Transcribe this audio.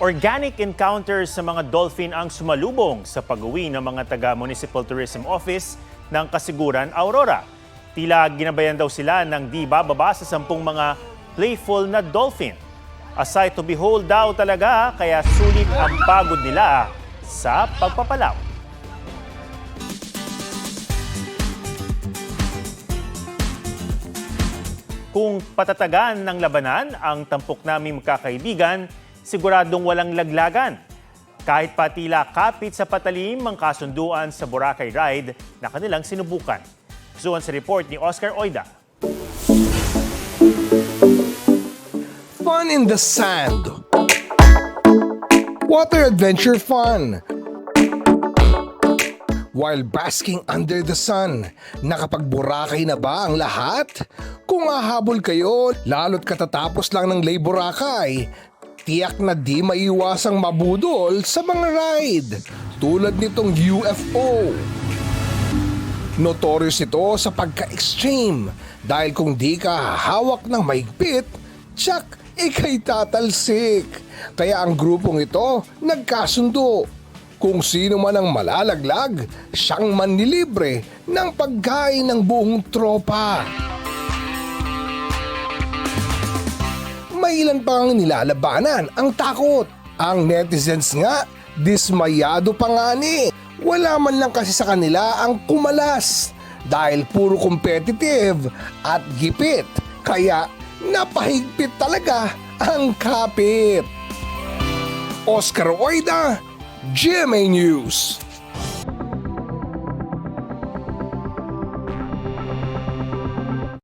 Organic encounters sa mga dolphin ang sumalubong sa pag-uwi ng mga taga-Municipal Tourism Office ng Kasiguran, Aurora. Tila ginabayan daw sila ng di bababa sa 10 mga playful na dolphin. A sight to behold daw talaga, kaya sulit ang pagod nila sa pagpapalaw. Kung patatagan ng labanan ang tampok naming magkakaibigan, siguradong walang laglagan. Kahit pa tila kapit sa patalim ang kasunduan sa Boracay Ride na kanilang sinubukan. Suwan sa report ni Oscar Oida. Fun in the sand. Water adventure fun. While basking under the sun, nakapag-Boracay na ba ang lahat? Kung hahabol kayo, lalo't katatapos lang ng Lay Boracay, tiyak na di maiwasang mabudol sa mga ride, tulad nitong UFO. Notorious ito sa pagka-extreme dahil kung di ka hawak ng mahigpit, tsak, ika'y tatalsik. Kaya ang grupong ito nagkasundo. Kung sino man ang malalaglag, siyang manlilibre ng pagkain ng buong tropa. May ilan pang nilalabanan ang takot. Ang netizens nga, dismayado pa nga ni. Wala man lang kasi sa kanila ang kumalas dahil puro competitive at gipit. Kaya napahigpit talaga ang kapit. Oscar Oida, GMA News.